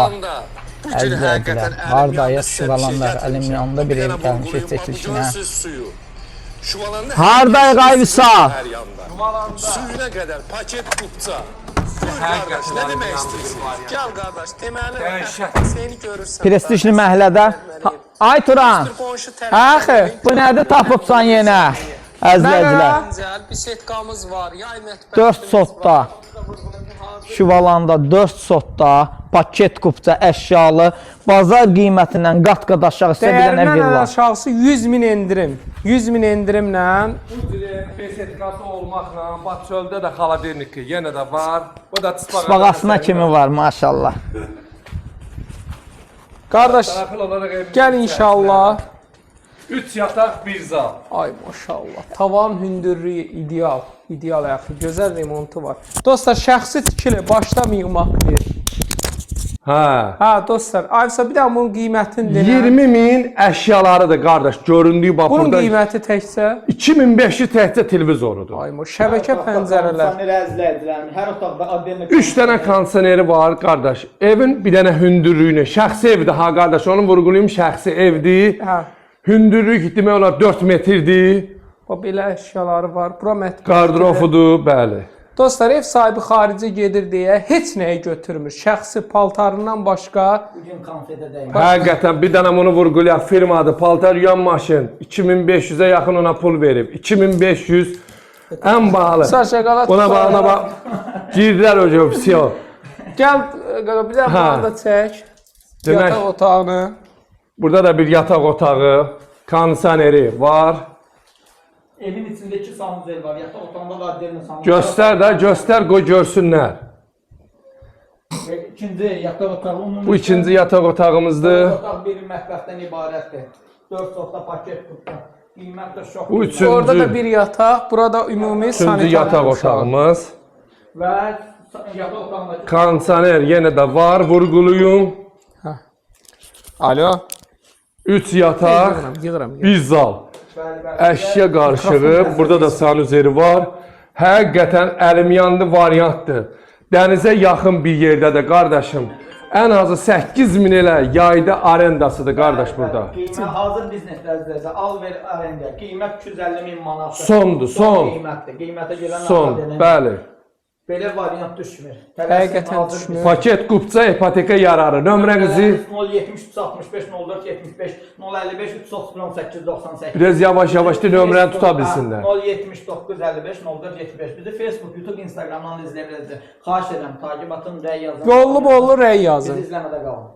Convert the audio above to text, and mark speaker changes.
Speaker 1: inşallah. Əzizləyicilər, hardayız? Şüvalanlar Əlimyanında bir ev gəlmişik çəkilişinə. Hardayıq Ayvisa?
Speaker 2: Suyuna qədər paket qupça. Qardaş, nə demək istəyirsin? Gəl qardaş, deməli, seni görürsən.
Speaker 1: Prestijli məhəllədə. Ay Turan, axı, bu nədir tapıbsan yenə? Əzizləyicilər,
Speaker 2: Bir setkamız var, yay
Speaker 1: 4 sotda. Şüvalanda 4 sotda paket qupça əşyalı bazar qiymətindən qat-qat aşağı sizə bir dənə
Speaker 3: Dəyərmən
Speaker 1: villa.
Speaker 3: aşağısı 100.000 endirim. 100.000 endirimlə
Speaker 4: Bu besetkası olmaqla Batçöldə də xalavernik yenə də var. O da
Speaker 1: Spağasına kimi var maşallah.
Speaker 3: qardaş
Speaker 4: daxil olaraq ev.
Speaker 3: gəl inşallah.
Speaker 4: 3 yataq, 1 zal.
Speaker 3: Ay maşallah. Tavan hündürlüyü ideal. İdeal axı. Gözəl remontu var. Dostlar, şəxsi tikili başda miqmatlı.
Speaker 4: Hə.
Speaker 3: Ha dostlar, Ayvisa bir də bunun qiymətini denə.
Speaker 4: 20.000 əşyalarıdır qardaş. Göründüyü bax
Speaker 3: Bunun
Speaker 4: burada.
Speaker 3: qiyməti təkcə
Speaker 4: 2500 təkcə televizorudur.
Speaker 3: ay şəbəkə pəncərələr.
Speaker 1: Hər otaqda adrenalin.
Speaker 4: 3 dənə kondisioneri var qardaş. Evin bir dənə hündürlüyünü, şəxsi evdir ha qardaş. Onu vurğulayım, şəxsi evdir.
Speaker 3: Hə.
Speaker 4: Hündürlük demək olar 4 metrdir.
Speaker 3: Bax belə əşyaları var. Bura mətbəxdir.
Speaker 4: Qardırofudur, bəli.
Speaker 3: Dostlar, ev sahibi xaricə gedir deyə heç nəyi götürmür. Şəxsi paltarından başqa
Speaker 1: Bugün konfetə dəyim.
Speaker 4: Həqiqətən bir dənə bunu vurğulayaq. Firmadır, paltar yuyan maşın 2500-ə yaxın ona pul verib. 2500 ən bahalı.
Speaker 3: şokolad.
Speaker 4: Ona bax. Girdilər o vəsiyo.
Speaker 3: Gəl bir də bunu da çək.
Speaker 4: Demək-
Speaker 3: Yataq otağını.
Speaker 4: Burada da bir yataq otağı, kondisioneri var.
Speaker 1: Evin içində 2 sanuzel var. Yataq otağında da adrenalin sanuzel.
Speaker 4: Göstər də, göstər, qoy görsünlər.
Speaker 1: İkinci yataq otağı umumi.
Speaker 4: Bu ikinci yataq otağımızdır.
Speaker 1: Otaq bir mətbəxdən ibarətdir. 4 otaq paket qupça. Qiymət də çox.
Speaker 4: Bu
Speaker 1: güzel.
Speaker 3: Orada da
Speaker 4: üçüncü,
Speaker 3: bir yataq, burada ümumi
Speaker 4: üçüncü
Speaker 3: sanitar
Speaker 4: yataq
Speaker 3: qurşağı.
Speaker 4: otağımız.
Speaker 1: Və yataq otağındakı
Speaker 4: Kondisioner yenə də var, vurğuluyum.
Speaker 3: Alo.
Speaker 4: 3 yataq,
Speaker 3: Yığıram.
Speaker 4: 1 zal. Əşya qarışığı, burada da sanuzeri var. Həqiqətən əlimyanlı variantdır. Dənizə yaxın bir yerdədir qardaşım. Ən azı 8000 elə yayda arendasıdır qardaş burada.
Speaker 1: Qiymət hazır bizneslərdə al ver arenda. Qiymət 250.000 manatdır.
Speaker 4: Sondur, son.
Speaker 1: Qiymətdir. Qiymətə gələn
Speaker 4: Son, bəli.
Speaker 1: Belə variant düşmür.
Speaker 3: Həqiqətən düşmür.
Speaker 4: Paket qupça ipoteka yararı. Nömrənizi
Speaker 1: 073 65 04 75 055 338 98.
Speaker 4: biraz yavaş-yavaş da nömrəni tuta bilsinlər.
Speaker 1: 079 55 04 75. Bizi Facebook, YouTube, Instagramdan da izləyə bilərsiniz. Xahiş edirəm, takip atın, rəy yazın.
Speaker 3: Bollu rəy yazın.
Speaker 1: Bizi izləmədə qalın.